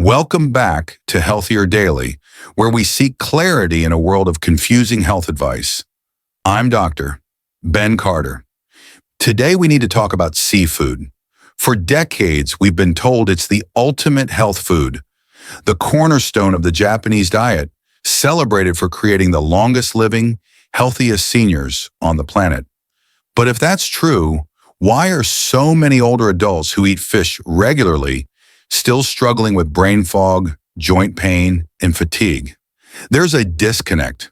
Welcome back to Healthier Daily, where we seek clarity in a world of confusing health advice. I'm Dr. Ben Carter. Today we need to talk about seafood. For decades, we've been told it's the ultimate health food, the cornerstone of the Japanese diet, celebrated for creating the longest living, healthiest seniors on the planet. But if that's true, why are so many older adults who eat fish regularly still struggling with brain fog, joint pain, and fatigue? There's a disconnect.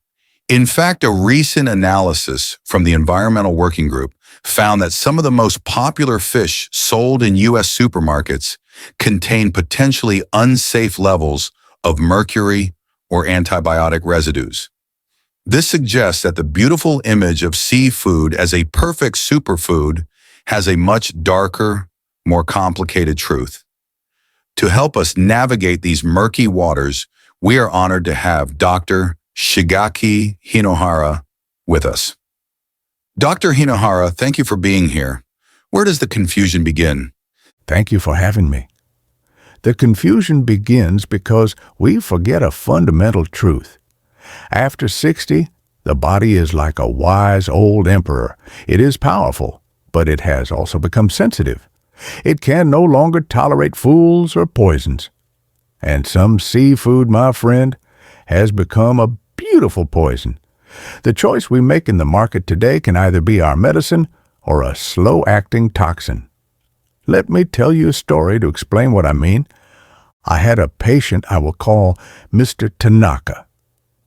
In fact, a recent analysis from the Environmental Working Group found that some of the most popular fish sold in U.S. supermarkets contain potentially unsafe levels of mercury or antibiotic residues. This suggests that the beautiful image of seafood as a perfect superfood has a much darker, more complicated truth. To help us navigate these murky waters, we are honored to have Dr. Shigaki Hinohara with us. Dr. Hinohara, thank you for being here. Where does the confusion begin? Thank you for having me. The confusion begins because we forget a fundamental truth. After 60, the body is like a wise old emperor. It is powerful, but it has also become sensitive. It can no longer tolerate fools or poisons. And some seafood, my friend, has become a beautiful poison. The choice we make in the market today can either be our medicine or a slow-acting toxin. Let me tell you a story to explain what I mean. I had a patient I will call Mr. Tanaka.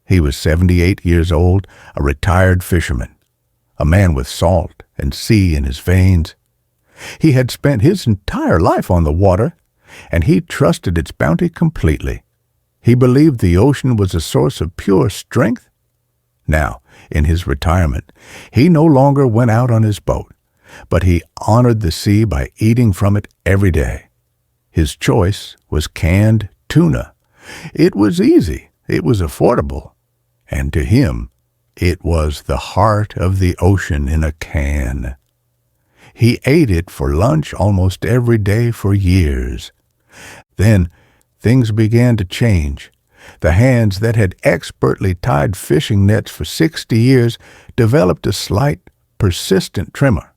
He was 78 years old, a retired fisherman, a man with salt and sea in his veins. He had spent his entire life on the water, and he trusted its bounty completely. He believed the ocean was a source of pure strength. Now, in his retirement, he no longer went out on his boat, but he honored the sea by eating from it every day. His choice was canned tuna. It was easy, it was affordable, and to him, it was the heart of the ocean in a can. He ate it for lunch almost every day for years. Then, things began to change. The hands that had expertly tied fishing nets for 60 years developed a slight, persistent tremor.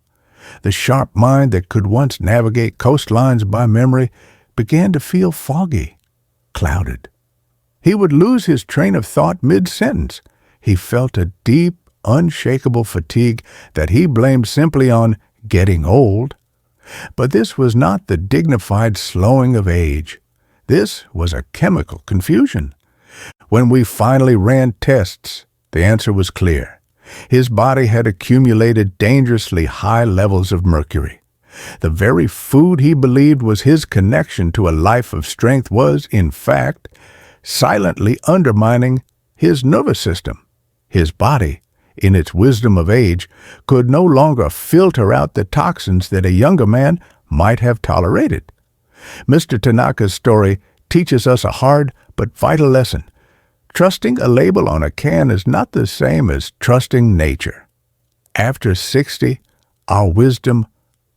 The sharp mind that could once navigate coastlines by memory began to feel foggy, clouded. He would lose his train of thought mid-sentence. He felt a deep, unshakable fatigue that he blamed simply on getting old. But this was not the dignified slowing of age. This was a chemical confusion. When we finally ran tests, the answer was clear. His body had accumulated dangerously high levels of mercury. The very food he believed was his connection to a life of strength was, in fact, silently undermining his nervous system. His body, in its wisdom of age, could no longer filter out the toxins that a younger man might have tolerated. Mr. Tanaka's story teaches us a hard but vital lesson. Trusting a label on a can is not the same as trusting nature. After 60, our wisdom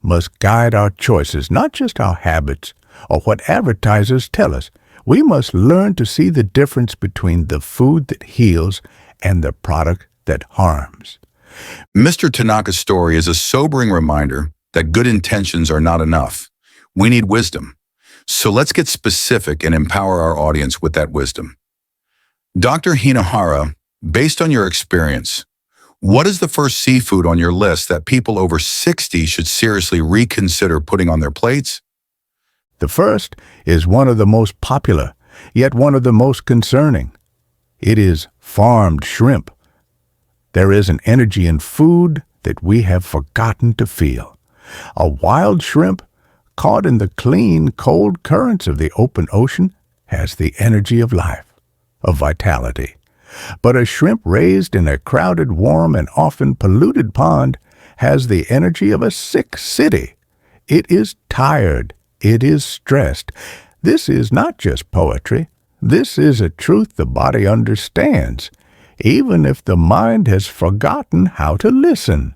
must guide our choices, not just our habits or what advertisers tell us. We must learn to see the difference between the food that heals and the product that harms. Mr. Tanaka's story is a sobering reminder that good intentions are not enough. We need wisdom. So let's get specific and empower our audience with that wisdom. Dr. Hinohara, based on your experience, what is the first seafood on your list that people over 60 should seriously reconsider putting on their plates? The first is one of the most popular, yet one of the most concerning. It is farmed shrimp. There is an energy in food that we have forgotten to feel. A wild shrimp, caught in the clean, cold currents of the open ocean, has the energy of life, of vitality. But a shrimp raised in a crowded, warm, and often polluted pond has the energy of a sick city. It is tired. It is stressed. This is not just poetry. This is a truth the body understands, even if the mind has forgotten how to listen.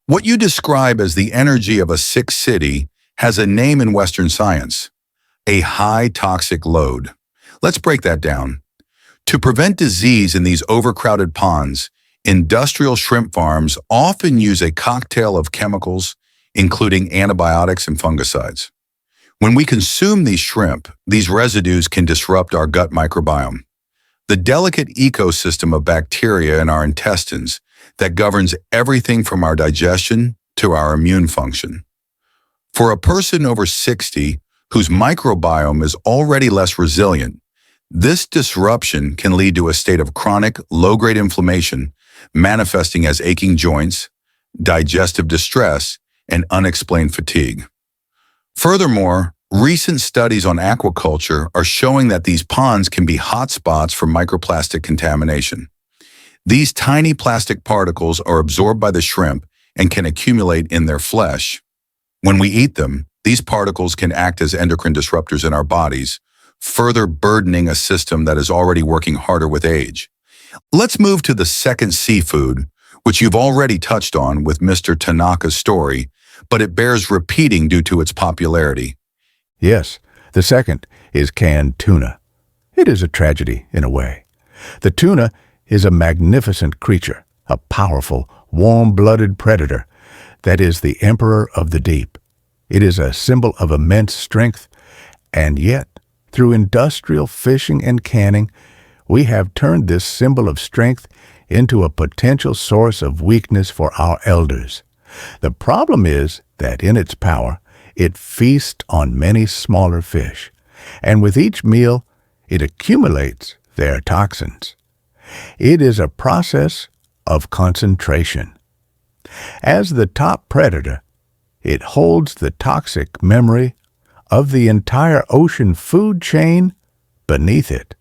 What you describe as the energy of a sick city has a name in Western science: A high toxic load. Let's break that down. To prevent disease in these overcrowded ponds, industrial shrimp farms often use a cocktail of chemicals, including antibiotics and fungicides. When we consume these shrimp, these residues can disrupt our gut microbiome, the delicate ecosystem of bacteria in our intestines that governs everything from our digestion to our immune function. For a person over 60 whose microbiome is already less resilient, this disruption can lead to a state of chronic, low-grade inflammation, manifesting as aching joints, digestive distress, and unexplained fatigue. Furthermore, recent studies on aquaculture are showing that these ponds can be hotspots for microplastic contamination. These tiny plastic particles are absorbed by the shrimp and can accumulate in their flesh. When we eat them, these particles can act as endocrine disruptors in our bodies, further burdening a system that is already working harder with age. Let's move to the second seafood, which you've already touched on with Mr. Tanaka's story, but it bears repeating due to its popularity. Yes, the second is canned tuna. It is a tragedy, in a way. The tuna is a magnificent creature, a powerful, warm-blooded predator that is the emperor of the deep. It is a symbol of immense strength, and yet, through industrial fishing and canning, we have turned this symbol of strength into a potential source of weakness for our elders. The problem is that in its power, it feasts on many smaller fish, and with each meal, it accumulates their toxins. It is a process of concentration. As the top predator, it holds the toxic memory of the entire ocean food chain beneath it.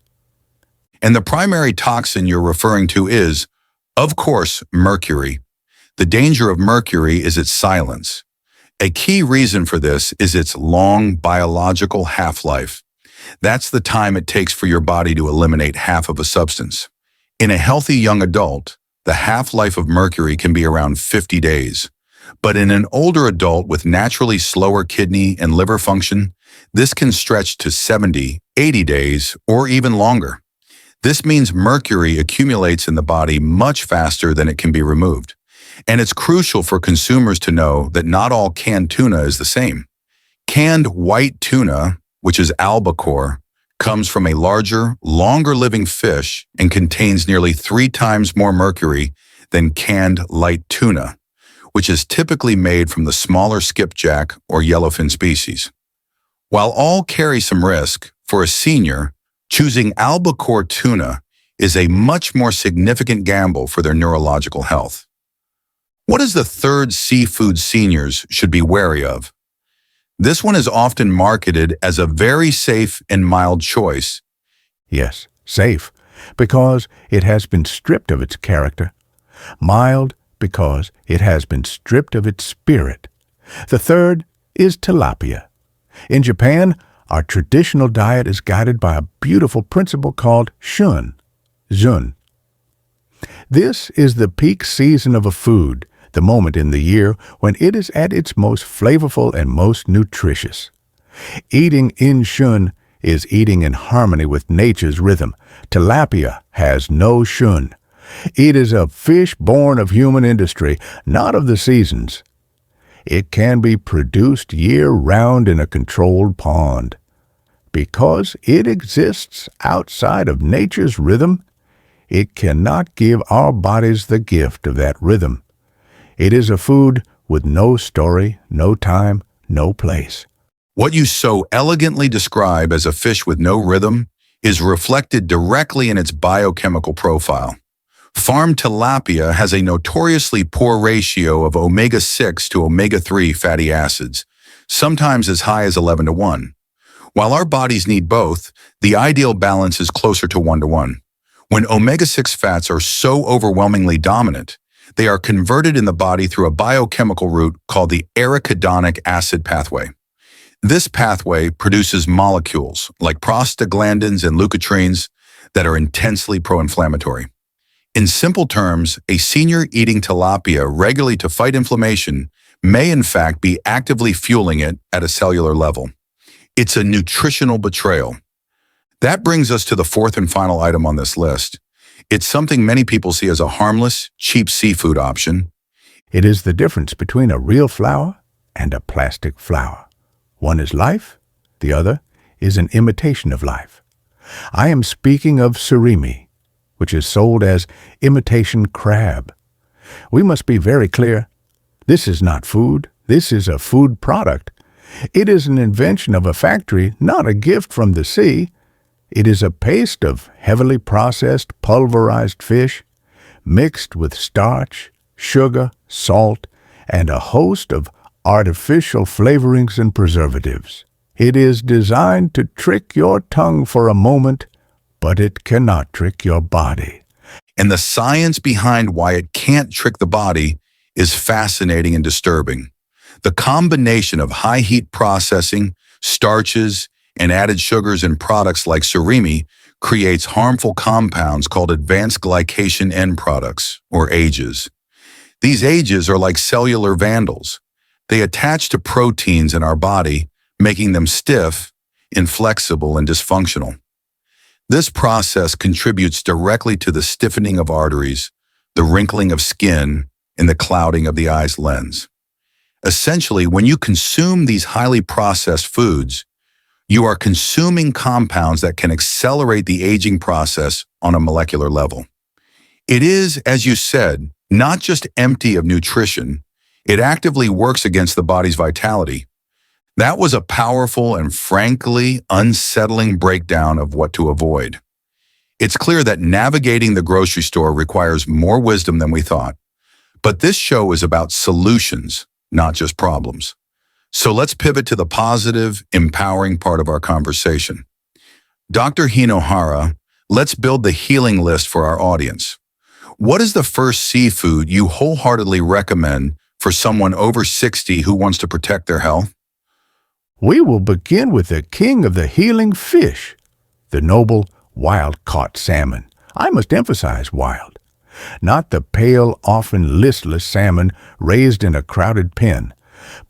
And the primary toxin you're referring to is, of course, mercury. The danger of mercury is its silence. A key reason for this is its long biological half-life. That's the time it takes for your body to eliminate half of a substance. In a healthy young adult, the half-life of mercury can be around 50 days. But in an older adult with naturally slower kidney and liver function, this can stretch to 70, 80 days, or even longer. This means mercury accumulates in the body much faster than it can be removed. And it's crucial for consumers to know that not all canned tuna is the same. Canned white tuna, which is albacore, comes from a larger, longer-living fish and contains nearly 3 times more mercury than canned light tuna, which is typically made from the smaller skipjack or yellowfin species. While all carry some risk, for a senior, choosing albacore tuna is a much more significant gamble for their neurological health. What is the third seafood seniors should be wary of? This one is often marketed as a very safe and mild choice. Yes, safe, because it has been stripped of its character. Mild, because it has been stripped of its spirit. The third is tilapia. In Japan, our traditional diet is guided by a beautiful principle called shun. This is the peak season of a food, the moment in the year when it is at its most flavorful and most nutritious. Eating in shun is eating in harmony with nature's rhythm. Tilapia has no shun. It is a fish born of human industry, not of the seasons. It can be produced year-round in a controlled pond. Because it exists outside of nature's rhythm, it cannot give our bodies the gift of that rhythm. It is a food with no story, no time, no place. What you so elegantly describe as a fish with no rhythm is reflected directly in its biochemical profile. Farm tilapia has a notoriously poor ratio of omega-6 to omega-3 fatty acids, sometimes as high as 11:1. While our bodies need both, the ideal balance is closer to 1:1. When omega-6 fats are so overwhelmingly dominant, they are converted in the body through a biochemical route called the arachidonic acid pathway. This pathway produces molecules like prostaglandins and leukotrienes that are intensely pro-inflammatory. In simple terms, a senior eating tilapia regularly to fight inflammation may in fact be actively fueling it at a cellular level. It's a nutritional betrayal. That brings us to the fourth and final item on this list. It's something many people see as a harmless, cheap seafood option. It is the difference between a real flower and a plastic flower. One is life, the other is an imitation of life. I am speaking of surimi, which is sold as imitation crab. We must be very clear. This is not food. This is a food product. It is an invention of a factory, not a gift from the sea. It is a paste of heavily processed, pulverized fish, mixed with starch, sugar, salt, and a host of artificial flavorings and preservatives. It is designed to trick your tongue for a moment, but it cannot trick your body. And the science behind why it can't trick the body is fascinating and disturbing. The combination of high-heat processing, starches, and added sugars in products like surimi creates harmful compounds called advanced glycation end products, or AGEs. These AGEs are like cellular vandals. They attach to proteins in our body, making them stiff, inflexible, and dysfunctional. This process contributes directly to the stiffening of arteries, the wrinkling of skin, and the clouding of the eye's lens. Essentially, when you consume these highly processed foods, you are consuming compounds that can accelerate the aging process on a molecular level. It is, as you said, not just empty of nutrition, it actively works against the body's vitality. That was a powerful and frankly unsettling breakdown of what to avoid. It's clear that navigating the grocery store requires more wisdom than we thought. But this show is about solutions, not just problems. So let's pivot to the positive, empowering part of our conversation. Dr. Hinohara, let's build the healing list for our audience. What is the first seafood you wholeheartedly recommend for someone over 60 who wants to protect their health? We will begin with the king of the healing fish, the noble wild-caught salmon. I must emphasize wild, not the pale, often listless salmon raised in a crowded pen,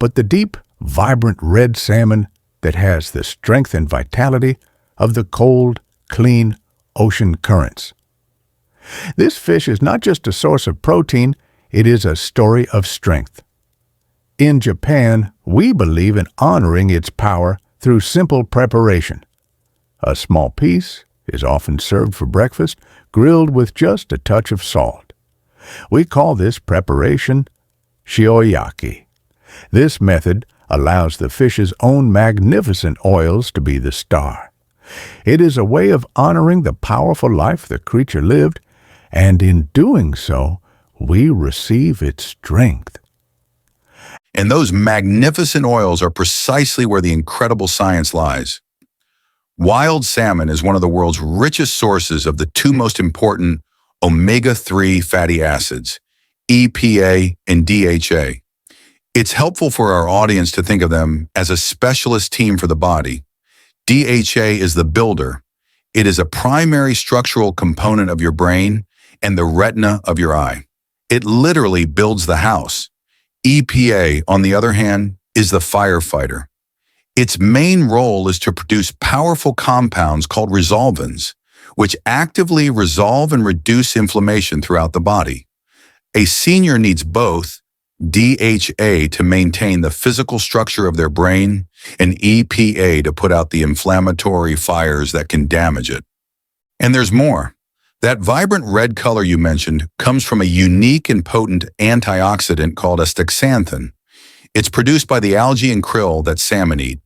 but the deep, vibrant red salmon that has the strength and vitality of the cold, clean ocean currents. This fish is not just a source of protein, it is a story of strength. In Japan, we believe in honoring its power through simple preparation. A small piece is often served for breakfast, grilled with just a touch of salt. We call this preparation shioyaki. This method allows the fish's own magnificent oils to be the star. It is a way of honoring the powerful life the creature lived, and in doing so, we receive its strength. And those magnificent oils are precisely where the incredible science lies. Wild salmon is one of the world's richest sources of the two most important omega-3 fatty acids, EPA and DHA. It's helpful for our audience to think of them as a specialist team for the body. DHA is the builder. It is a primary structural component of your brain and the retina of your eye. It literally builds the house. EPA, on the other hand, is the firefighter. Its main role is to produce powerful compounds called resolvins, which actively resolve and reduce inflammation throughout the body. A senior needs both DHA to maintain the physical structure of their brain and EPA to put out the inflammatory fires that can damage it. And there's more. That vibrant red color you mentioned comes from a unique and potent antioxidant called astaxanthin. It's produced by the algae and krill that salmon eat.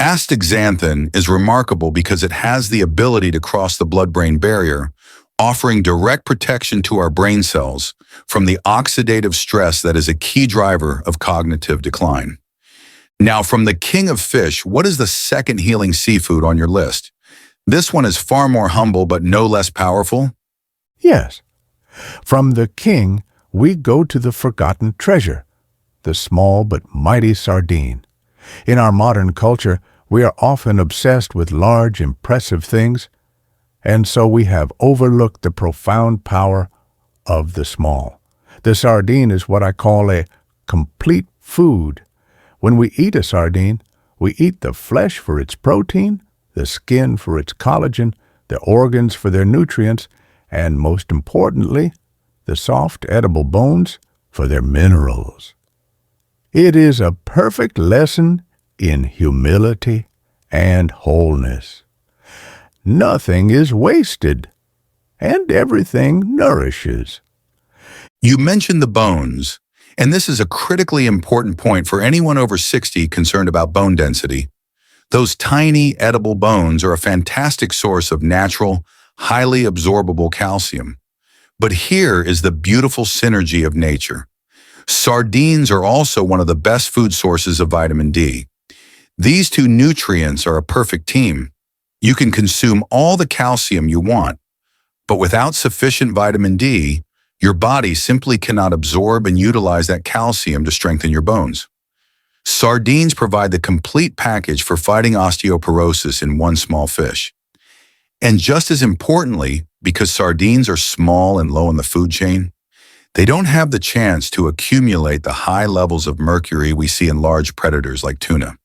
Astaxanthin is remarkable because it has the ability to cross the blood-brain barrier, offering direct protection to our brain cells from the oxidative stress that is a key driver of cognitive decline. Now, from the king of fish, what is the second healing seafood on your list? This one is far more humble but no less powerful. Yes. From the king, we go to the forgotten treasure, the small but mighty sardine. In our modern culture, we are often obsessed with large, impressive things, and so we have overlooked the profound power of the small. The sardine is what I call a complete food. When we eat a sardine, We eat the flesh for its protein, the skin for its collagen, the organs for their nutrients, and most importantly, the soft edible bones for their minerals. It is a perfect lesson in humility and wholeness. Nothing is wasted, and everything nourishes. You mentioned the bones, and this is a critically important point for anyone over 60 concerned about bone density. Those tiny, edible bones are a fantastic source of natural, highly absorbable calcium. But here is the beautiful synergy of nature. Sardines are also one of the best food sources of vitamin D. These two nutrients are a perfect team. You can consume all the calcium you want, but without sufficient vitamin D, your body simply cannot absorb and utilize that calcium to strengthen your bones. Sardines provide the complete package for fighting osteoporosis in one small fish. And just as importantly, because sardines are small and low in the food chain, they don't have the chance to accumulate the high levels of mercury we see in large predators like tuna.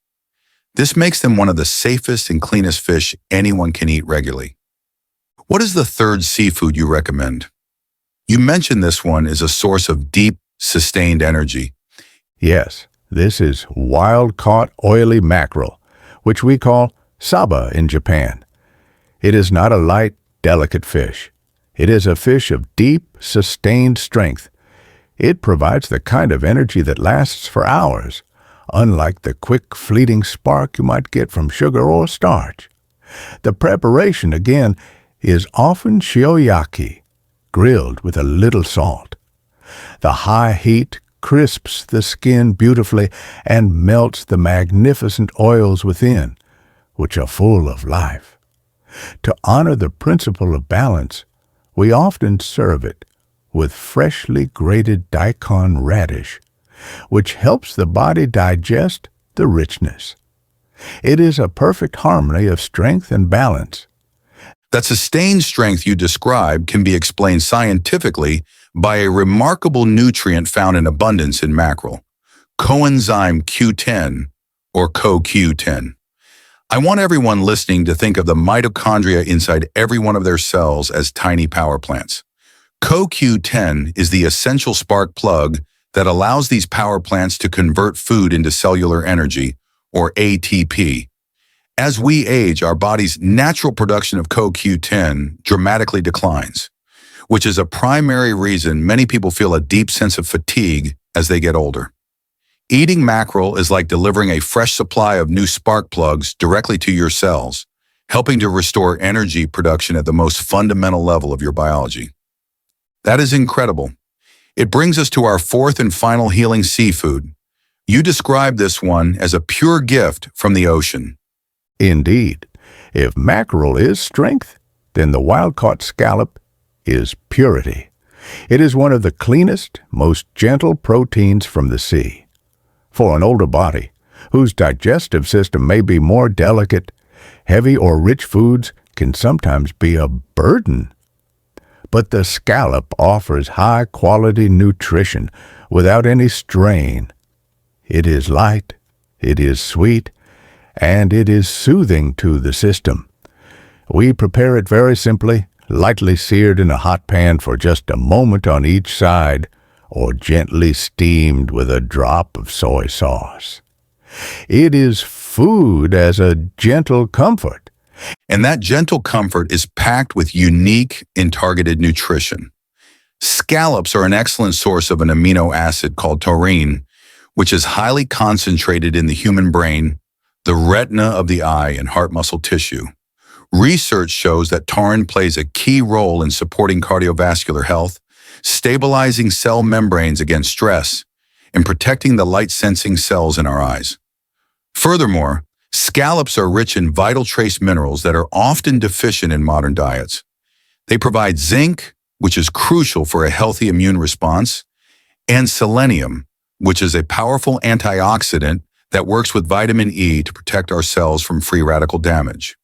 This makes them one of the safest and cleanest fish anyone can eat regularly. What is the third seafood you recommend? You mentioned this one is a source of deep, sustained energy. Yes, this is wild-caught oily mackerel, which we call saba in Japan. It is not a light, delicate fish. It is a fish of deep, sustained strength. It provides the kind of energy that lasts for hours, unlike the quick, fleeting spark you might get from sugar or starch. The preparation, again, is often shioyaki, grilled with a little salt. The high heat crisps the skin beautifully and melts the magnificent oils within, which are full of life. To honor the principle of balance, we often serve it with freshly grated daikon radish, which helps the body digest the richness. It is a perfect harmony of strength and balance. That sustained strength you describe can be explained scientifically by a remarkable nutrient found in abundance in mackerel, coenzyme Q10 or CoQ10. I want everyone listening to think of the mitochondria inside every one of their cells as tiny power plants. CoQ10 is the essential spark plug that allows these power plants to convert food into cellular energy, or ATP. As we age, our body's natural production of CoQ10 dramatically declines, which is a primary reason many people feel a deep sense of fatigue as they get older. Eating mackerel is like delivering a fresh supply of new spark plugs directly to your cells, helping to restore energy production at the most fundamental level of your biology. That is incredible. It brings us to our fourth and final healing seafood. You describe this one as a pure gift from the ocean. Indeed, if mackerel is strength, then the wild-caught scallop is purity. It is one of the cleanest, most gentle proteins from the sea. For an older body, whose digestive system may be more delicate, heavy or rich foods can sometimes be a burden. But the scallop offers high-quality nutrition without any strain. It is light, it is sweet, and it is soothing to the system. We prepare it very simply, lightly seared in a hot pan for just a moment on each side, or gently steamed with a drop of soy sauce. It is food as a gentle comfort. And that gentle comfort is packed with unique and targeted nutrition. Scallops are an excellent source of an amino acid called taurine, which is highly concentrated in the human brain, the retina of the eye, and heart muscle tissue. Research shows that taurine plays a key role in supporting cardiovascular health, stabilizing cell membranes against stress, and protecting the light-sensing cells in our eyes. Furthermore, scallops are rich in vital trace minerals that are often deficient in modern diets. They provide zinc, which is crucial for a healthy immune response, and selenium, which is a powerful antioxidant that works with vitamin E to protect our cells from free radical damage.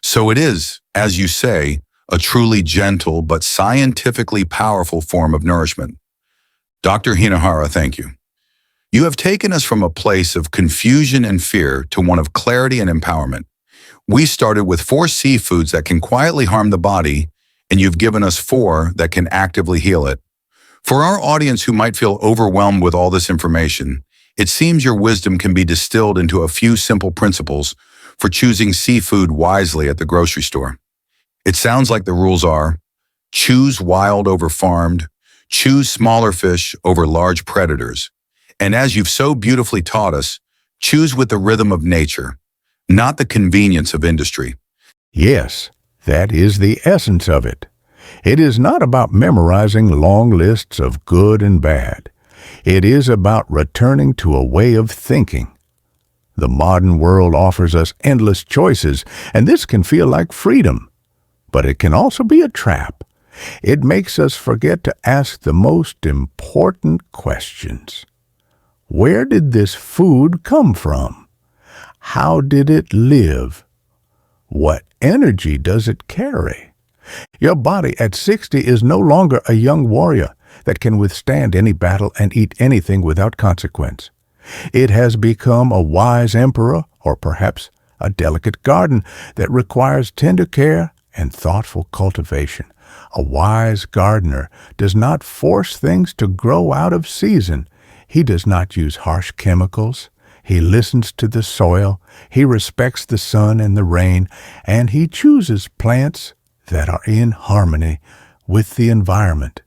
So it is, as you say, a truly gentle but scientifically powerful form of nourishment. Dr. Hinahara, thank you. You have taken us from a place of confusion and fear to one of clarity and empowerment. We started with 4 seafoods that can quietly harm the body, and you've given us 4 that can actively heal it. For our audience who might feel overwhelmed with all this information, it seems your wisdom can be distilled into a few simple principles for choosing seafood wisely at the grocery store. It sounds like the rules are: choose wild over farmed, choose smaller fish over large predators, and as you've so beautifully taught us, choose with the rhythm of nature, not the convenience of industry. Yes, that is the essence of it. It is not about memorizing long lists of good and bad. It is about returning to a way of thinking. The modern world offers us endless choices, and this can feel like freedom. But it can also be a trap. It makes us forget to ask the most important questions. Where did this food come from? How did it live? What energy does it carry? Your body at 60 is no longer a young warrior that can withstand any battle and eat anything without consequence. It has become a wise emperor, or perhaps a delicate garden that requires tender care and thoughtful cultivation. A wise gardener does not force things to grow out of season. He does not use harsh chemicals. He listens to the soil, he respects the sun and the rain, and he chooses plants that are in harmony with the environment.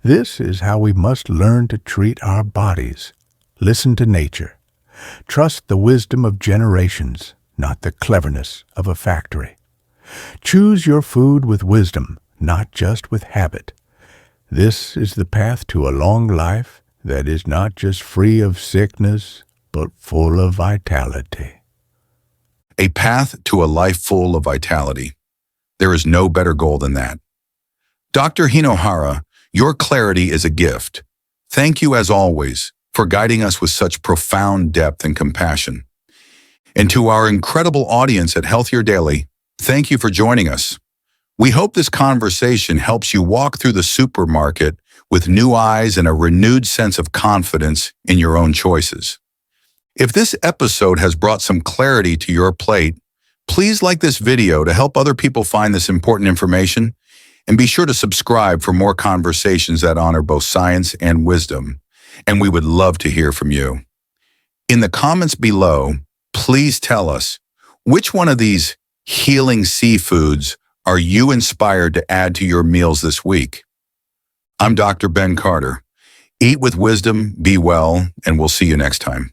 This is how we must learn to treat our bodies. Listen to nature. Trust the wisdom of generations, not the cleverness of a factory. Choose your food with wisdom, not just with habit. This is the path to a long life that is not just free of sickness, but full of vitality. A path to a life full of vitality. There is no better goal than that. Dr. Hinohara, your clarity is a gift. Thank you, as always, for guiding us with such profound depth and compassion. And to our incredible audience at Healthier Daily, thank you for joining us. We hope this conversation helps you walk through the supermarket with new eyes and a renewed sense of confidence in your own choices. If this episode has brought some clarity to your plate, please like this video to help other people find this important information, and be sure to subscribe for more conversations that honor both science and wisdom. And we would love to hear from you. In the comments below, please tell us, which one of these healing seafoods are you inspired to add to your meals this week? I'm Dr. Ben Carter. Eat with wisdom, be well, and we'll see you next time.